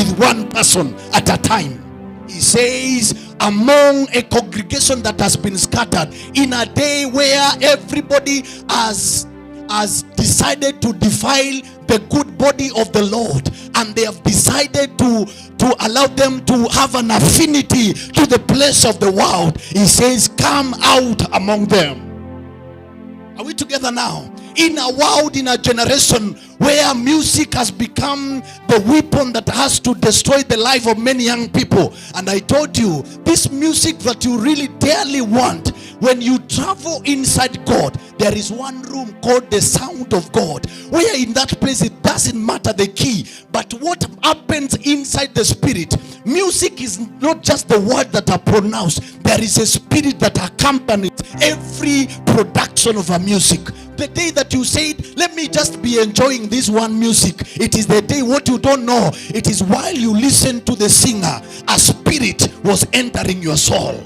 with one person at a time. He says, among a congregation that has been scattered, in a day where everybody has decided to defile the good body of the Lord, and they have decided to allow them to have an affinity to the place of the world, he says, come out among them. Are we together now? In a world, in a generation where music has become the weapon that has to destroy the life of many young people. And I told you, this music that you really dearly want, when you travel inside God, there is one room called the sound of God, where in that place it doesn't matter the key, but what happens inside the spirit. Music is not just the word that are pronounced. There is a spirit that accompanies every production of a music. The day that you said, let me just be enjoying this one music, it is the day, what you don't know, it is while you listen to the singer, a spirit was entering your soul.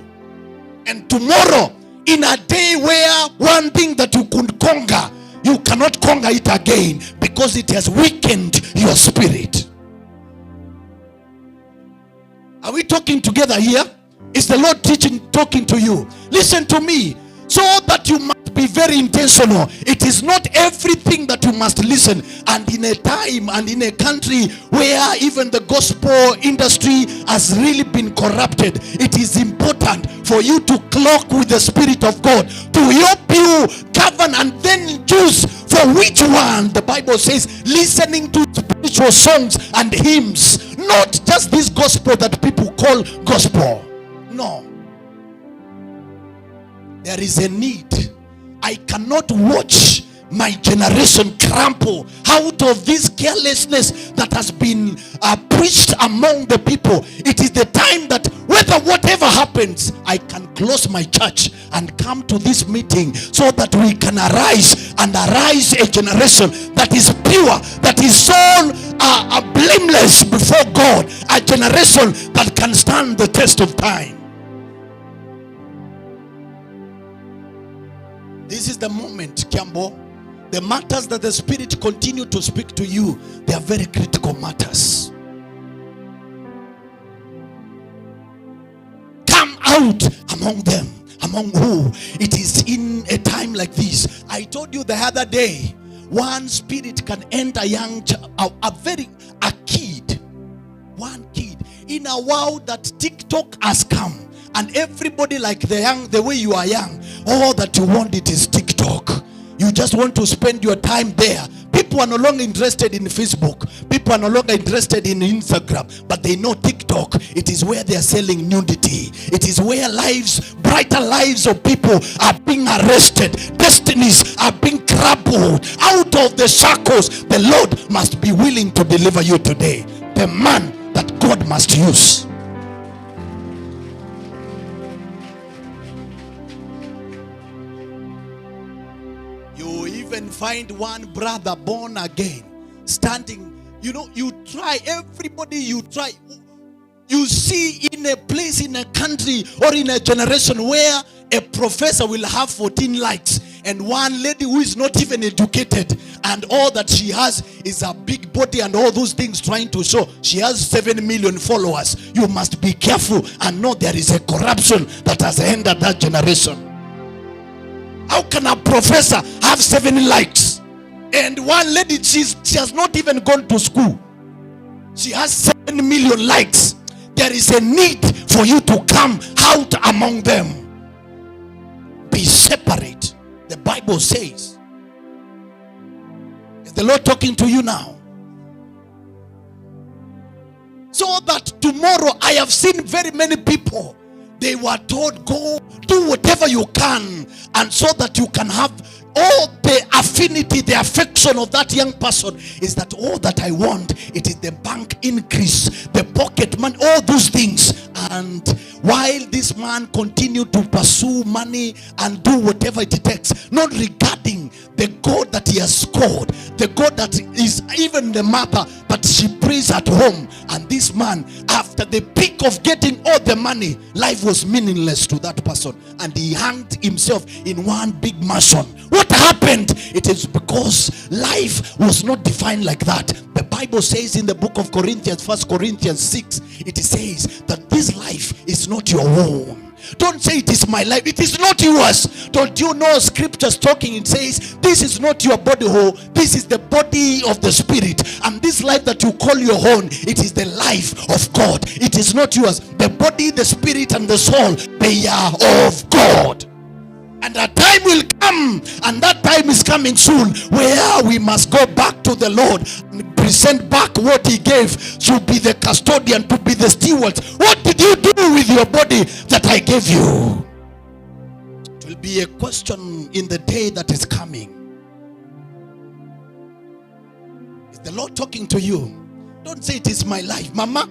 And tomorrow, in a day where one thing that you could conquer, you cannot conquer it again, because it has weakened your spirit. Are we talking together here? Is the Lord talking to you? Listen to me. So that you must be very intentional. It is not everything that you must listen. And in a time and in a country where even the gospel industry has really been corrupted, it is important for you to clock with the Spirit of God, to help you govern and then choose for which one. The Bible says, listening to spiritual songs and hymns, not just this gospel that people call gospel. No. There is a need. I cannot watch my generation crumple out of this carelessness that has been preached among the people. It is the time that whatever happens, I can close my church and come to this meeting so that we can arise a generation that is pure, that is so blameless before God, a generation that can stand the test of time. This is the moment, Kiambo. The matters that the Spirit continue to speak to you, they are very critical matters. Come out among them. Among who? It is in a time like this. I told you the other day, one spirit can enter a kid. One kid. In a world that TikTok has come. And everybody, like the way you are young, all that you want, it is TikTok. You just want to spend your time there. People are no longer interested in Facebook. People are no longer interested in Instagram. But they know TikTok. It is where they are selling nudity. It is where brighter lives of people are being arrested. Destinies are being crumpled out of the shackles. The Lord must be willing to deliver you today. The man that God must use. Even find one brother born again standing, you try, everybody you try, you see in a place, in a country or in a generation where a professor will have 14 likes and one lady who is not even educated and all that she has is a big body and all those things, trying to show she has 7 million followers. You must be careful and know there is a corruption that has entered that generation. How can a professor have 7 likes? And one lady, she has not even gone to school. She has 7 million likes. There is a need for you to come out among them. Be separate. The Bible says. Is the Lord talking to you now? So that tomorrow, I have seen very many people. They were told, go do whatever you can, and so that you can have all the affinity, the affection of that young person. Is that all that I want? It is the bank increase, the pocket money, all those things. And while this man continued to pursue money and do whatever it takes, not regarding the God that he has called, the God that is even the mother, but she prays at home. And this man, after the peak of getting all the money, life was meaningless to that person, and he hanged himself in one big mansion. What happened? It is because life was not defined like that. The Bible says in the book of Corinthians, 1 Corinthians 6, it says that this life is not your own. Don't say it is my life. It is not yours. Don't you know scriptures talking? It says this is not your body whole. This is the body of the spirit. And this life that you call your own, it is the life of God. It is not yours. The body, the spirit, and the soul, they are of God. And a time will come, and that time is coming soon, where we must go back to the Lord and present back what he gave, to be the custodian, to be the steward. What did you do with your body that I gave you? It will be a question in the day that is coming. Is the Lord talking to you? Don't say it is my life, Mama.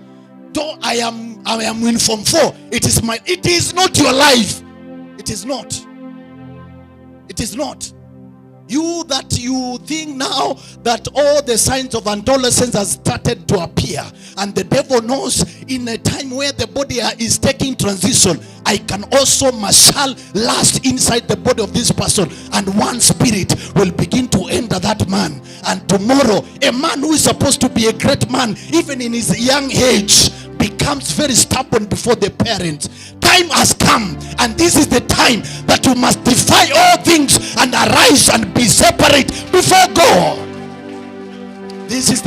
Don't, I am in Form 4. It is not your life. It is not. It is not. You that you think now that all the signs of adolescence has started to appear, and the devil knows in a time where the body is taking transition, I can also marshal lust inside the body of this person, and one spirit will begin to enter that man. And tomorrow, a man who is supposed to be a great man, even in his young age, becomes very stubborn before the parents. Time has come, and this is the time that you must defy all things and arise and be separate before God. This is the